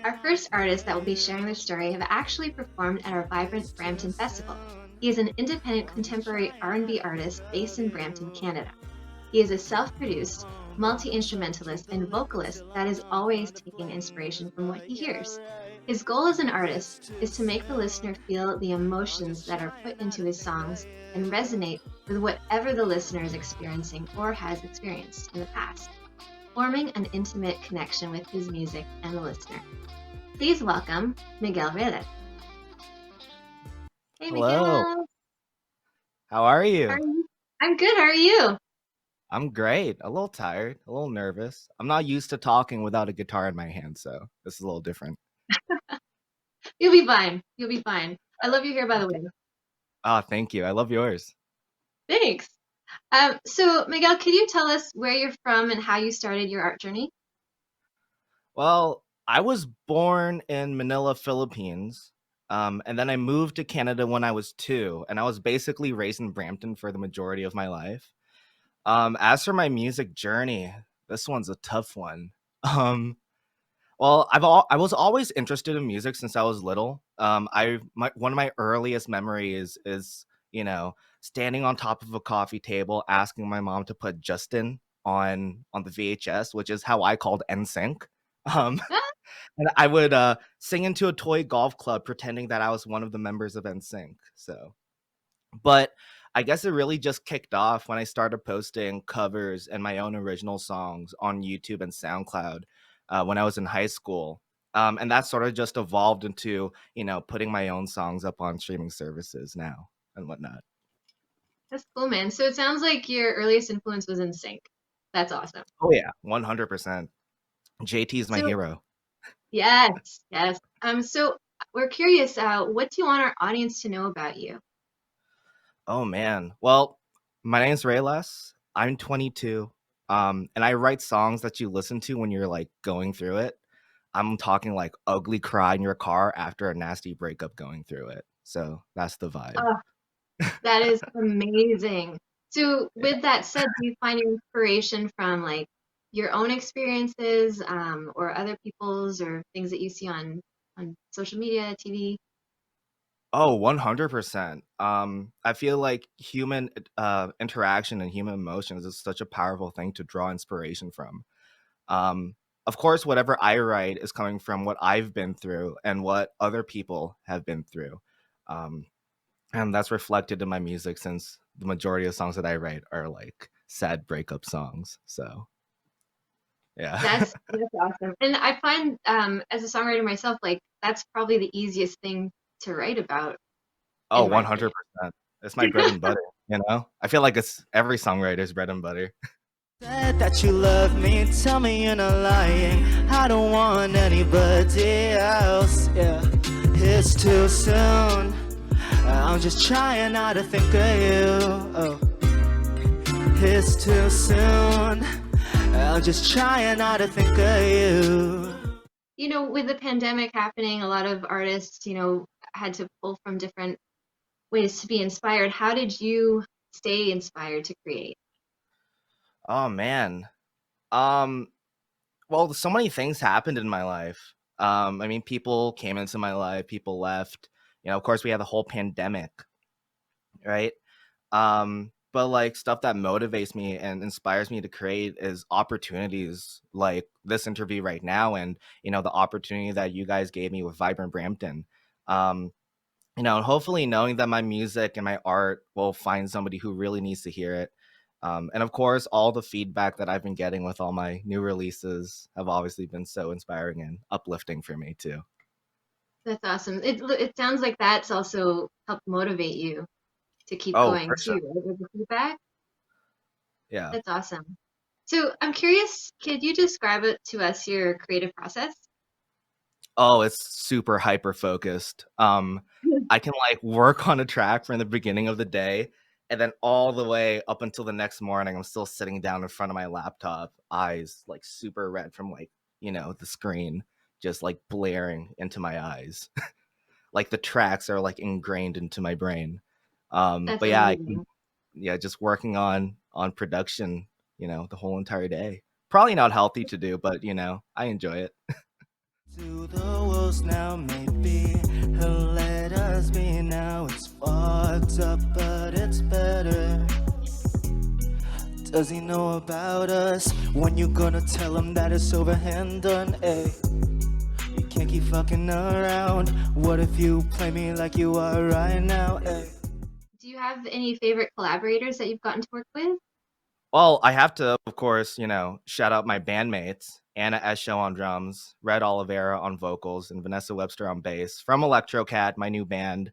Our first artist that will be sharing their story have actually performed at our Vibrant Brampton Festival. He is an independent contemporary R&B artist based in Brampton, Canada. He is a self-produced, multi-instrumentalist and vocalist that is always taking inspiration from what he hears. His goal as an artist is to make the listener feel the emotions that are put into his songs and resonate with whatever the listener is experiencing or has experienced in the past, forming an intimate connection with his music and the listener. Please welcome Miguel Reyles. Hey, Hello, Miguel. how are How are you? you? I'm good. How are you? I'm great. A little tired, a little nervous. I'm not used to talking without a guitar in my hand, so this is a little different. You'll be fine. You'll be fine. I love your hair, by the way. Ah, thank you. I love yours. Thanks. So, Miguel, could you tell us where you're from and how you started your art journey? Well, I was born in Manila, Philippines, and then I moved to Canada when I was 2, and I was basically raised in Brampton for the majority of my life. As for my music journey, this one's a tough one. Um, Well, I was always interested in music since I was little. One of my earliest memories is standing on top of a coffee table asking my mom to put Justin on the VHS, which is how I called NSYNC. Um, Ah, and I would sing into a toy golf club pretending that I was one of the members of NSYNC. But I guess it really just kicked off when I started posting covers and my own original songs on YouTube and SoundCloud when I was in high school. And that sort of just evolved into, putting my own songs up on streaming services now and whatnot. that's cool, man. So it sounds like your earliest influence was in sync. That's awesome. Oh, yeah, 100%. JT is my So, hero. yes, yes. So we're curious, what do you want our audience to know about you? Oh, man. Well, my name's Rayles. I'm 22. And I write songs that you listen to when you're like going through it. I'm talking like ugly cry in your car after a nasty breakup going through it. So that's the vibe. Oh, that is amazing. So Yeah. with that said, do you find your inspiration from like your own experiences, or other people's or things that you see on social media, TV? Oh, 100%. I feel like human interaction and human emotions is such a powerful thing to draw inspiration from. Um, of course, whatever I write is coming from what I've been through and what other people have been through. Um, and that's reflected in my music since the majority of songs that I write are like sad breakup songs. So, yeah. That's awesome. And I find, as a songwriter myself, like that's probably the easiest thing to write about, Oh, in my opinion. 100%. It's my bread and butter, you know? I feel like it's every songwriter's bread and butter. Said that you love me, tell me you're not lying. I don't want anybody else. Yeah, it's too soon. I'm just trying not to think of you. Oh, it's too soon. I'm just trying not to think of you. With the pandemic happening, a lot of artists, had to pull from different ways to be inspired. How did you stay inspired to create? Oh, man. Um, well, so many things happened in my life. I mean, people came into my life, people left. Of course, we had the whole pandemic, right? But like stuff that motivates me and inspires me to create is opportunities like this interview right now, and the opportunity that you guys gave me with Vibrant Brampton. Um, and hopefully knowing that my music and my art will find somebody who really needs to hear it. And of course, all the feedback that I've been getting with all my new releases have obviously been so inspiring and uplifting for me too. That's awesome. It sounds like that's also helped motivate you to keep Oh, going for too, sure. right? With the feedback. Yeah. That's awesome. So I'm curious, could you describe it to us, your creative process? Oh, it's super hyper focused. I can like work on a track from the beginning of the day and then all the way up until the next morning. I'm still sitting down in front of my laptop, eyes like super red from like, the screen just like blaring into my eyes. Like the tracks are like ingrained into my brain. That's But yeah, amazing. yeah, just working on production, the whole entire day. Probably not healthy to do, but I enjoy it. To the walls now, maybe he'll let us be now. It's fucked up, but it's better. Does he know about us? When you gonna tell him that it's over and done, eh? You can't keep fucking around. What if you play me like you are right now, eh? Do you have any favorite collaborators that you've gotten to work with? Well, I have to, of course, shout out my bandmates, Anna Esho on drums, Red Oliveira on vocals, and Vanessa Webster on bass from Electrocat, my new band.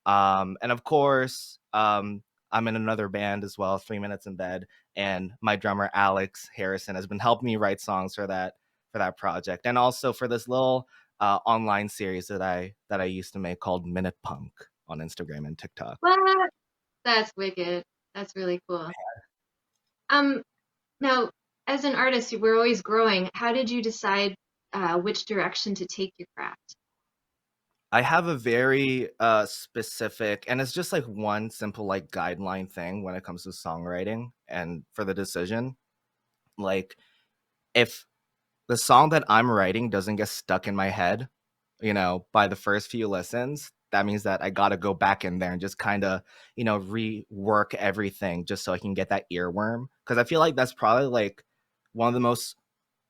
And of course, I'm in another band as well, 3 Minutes in Bed, and my drummer Alex Harrison has been helping me write songs for that project, and also for this little online series that I used to make called Minute Punk on Instagram and TikTok. What? That's wicked. That's really cool. Now, as an artist, we're always growing. How did you decide which direction to take your craft? I have a very specific, and it's just like one simple like guideline thing when it comes to songwriting and for the decision. Like, if the song that I'm writing doesn't get stuck in my head, by the first few listens, that means that I got to go back in there and just kind of, rework everything just so I can get that earworm. Because I feel like that's probably like one of the most,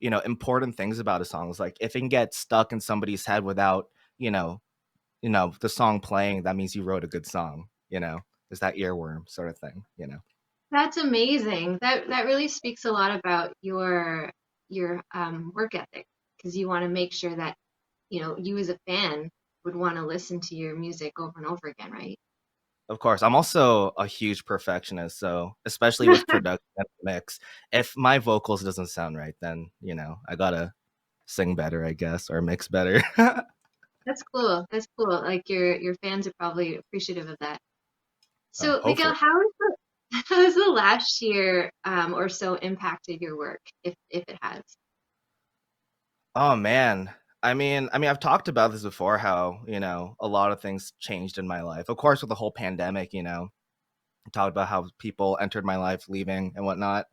important things about a song is like if it can get stuck in somebody's head without, the song playing, that means you wrote a good song, There's that earworm sort of thing. That's amazing. That really speaks a lot about your work ethic, because you want to make sure that you as a fan would want to listen to your music over and over again, right? Of course, I'm also a huge perfectionist, so especially with production and mix, if my vocals doesn't sound right, then I gotta sing better, I guess, or mix better. That's cool. That's cool. Like your fans are probably appreciative of that. So Miguel, Hopefully. how has the last year or so impacted your work, if it has? Oh man. I mean, I've talked about this before, how, a lot of things changed in my life. Of course, with the whole pandemic, I talked about how people entered my life leaving and whatnot.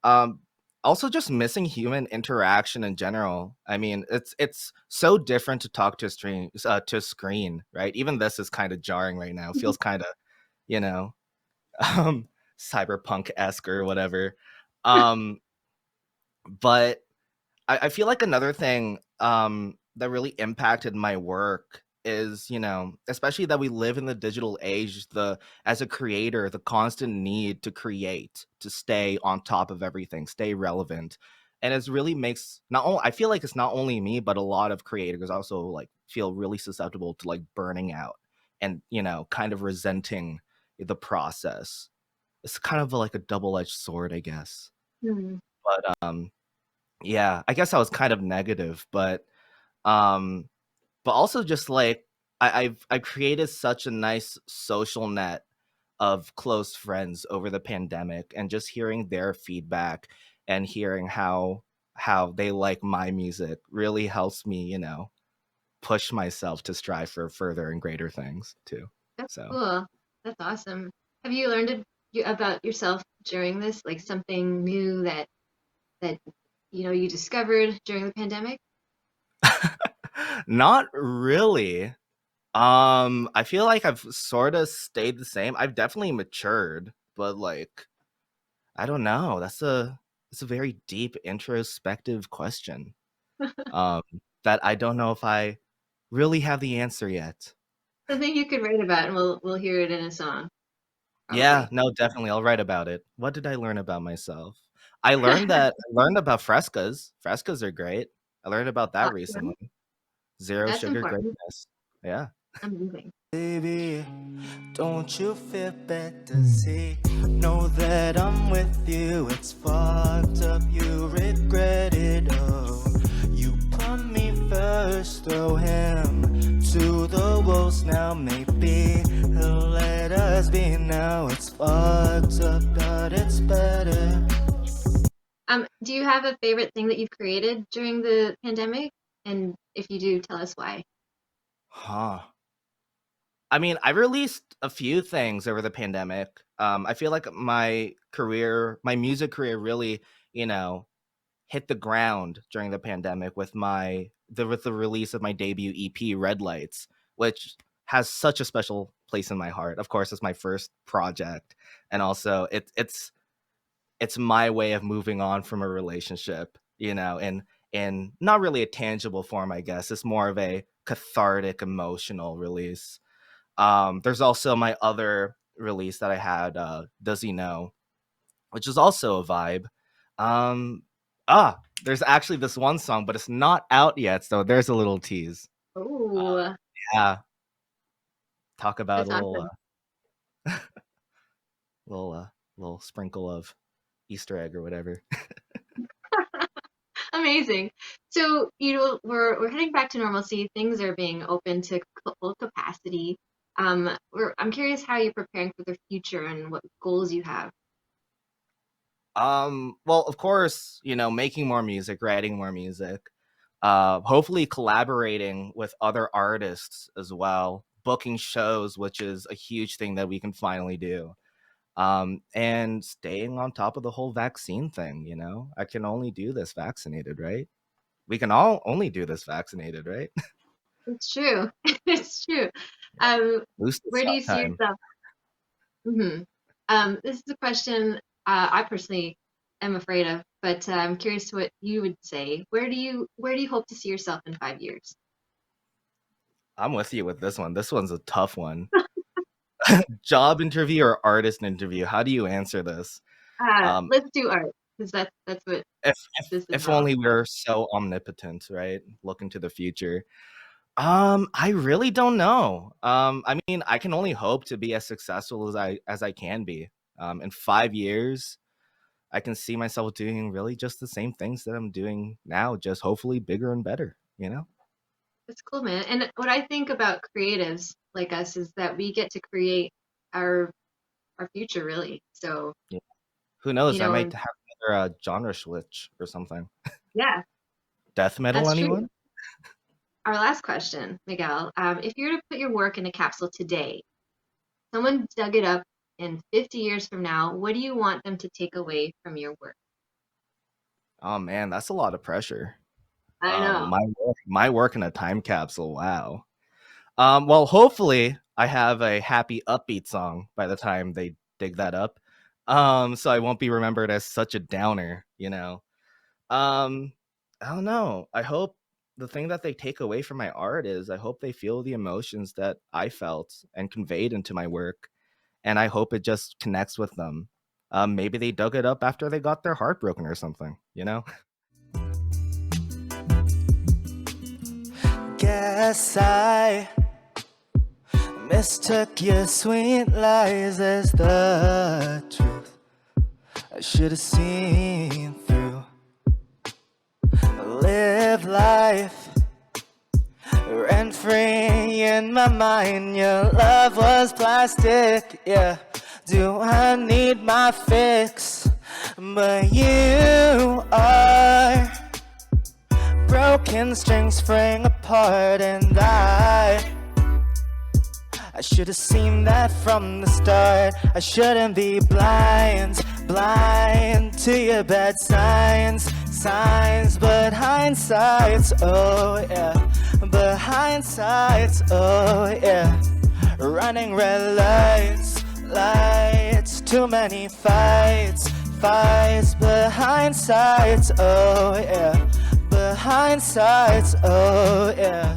Um, Also just missing human interaction in general. I mean, it's so different to talk to a screen, right? Even this is kind of jarring right now. It feels kind of, you know, um cyberpunk-esque or whatever. Um, but I feel like another thing that really impacted my work is, especially that we live in the digital age, as a creator, the constant need to create, to stay on top of everything, stay relevant. And it really makes not only I feel like it's not only me, but a lot of creators also like feel really susceptible to like burning out and, kind of resenting the process. It's kind of like a double-edged sword, I guess. Hmm. But yeah, I guess I was kind of negative, um, but also just like I've created such a nice social net of close friends over the pandemic, and just hearing their feedback and hearing how they like my music really helps me, push myself to strive for further and greater things too. That's So. cool. That's awesome. Have you learned about yourself during this, like something new that you discovered during the pandemic? Not really. I feel like I've sort of stayed the same. I've definitely matured, but like I don't know. It's a very deep introspective question. Um that I don't know if I really have the answer yet. Something you could write about, and we'll hear it in a song, Yeah, probably. no, definitely. I'll write about it. What did I learn about myself? I learned about frescas. Frescas are great. I learned about that Awesome. recently. Zero That's sugar important. greatness. Yeah. Amazing. Baby, don't you feel better? See, know that I'm with you. It's fucked up, you regret it. Oh, you put me first, throw him to the wolves now. Maybe he'll let us be now. It's fucked up, but it's better. Do you have a favorite thing that you've created during the pandemic? And if you do, tell us why. Huh. I mean, I released a few things over the pandemic. I feel like my music career really, you know, hit the ground during the pandemic with with the release of my debut EP, Red Lights, which has such a special place in my heart. Of course, it's my first project, and also it's my way of moving on from a relationship, in not really a tangible form, I guess. It's more of a cathartic emotional release. There's also my other release that I had, Does He Know, which is also a vibe. There's actually this one song, but it's not out yet, so there's a little tease. Oh, Yeah, talk about that's a little awesome. little sprinkle of Easter egg or whatever. Amazing. So, we're heading back to normalcy. Things are being open to full capacity. I'm curious how you're preparing for the future and what goals you have. Well, of course, making more music, writing more music, hopefully collaborating with other artists as well, booking shows, which is a huge thing that we can finally do. And staying on top of the whole vaccine thing. I can only do this vaccinated, right? We can all only do this vaccinated, right? It's true. It's true. Booster Where do you shot see time. yourself? This is a question I personally am afraid of, but I'm curious what you would say. Where do you hope to see yourself in 5 years? I'm with you with this one. This one's a tough one. Job interview or artist interview? How do you answer this? Let's do art, because that's what If this is if about. only we were so omnipotent, right? Look into the future. I really don't know. I mean, I can only hope to be as successful as I can be. In 5 years, I can see myself doing really just the same things that I'm doing now, just hopefully bigger and better, That's cool, man. And what I think about creatives like us is that we get to create our future, really. So, Yeah. Who knows? I might and have another genre switch or something. yeah, Death metal, that's true. anyone? Our last question, Miguel. If you were to put your work in a capsule today, someone dug it up in 50 years from now, what do you want them to take away from your work? Oh man, that's a lot of pressure. I know. My work in a time capsule. Wow. Well, hopefully I have a happy, upbeat song by the time they dig that up. So I won't be remembered as such a downer, I don't know. I hope the thing that they take away from my art is I hope they feel the emotions that I felt and conveyed into my work. And I hope it just connects with them. Maybe they dug it up after they got their heart broken or something, Guess I mistook your sweet lies as the truth. I should have seen through. Live life rent-free in my mind. Your love was plastic, yeah. Do I need my fix? But you are broken strings spring apart, and I should have seen that from the start. I shouldn't be blind to your bad signs, but hindsight's, oh yeah, but hindsight's, oh yeah. Running red lights, too many fights, but hindsight's, oh yeah, but hindsight's, oh yeah.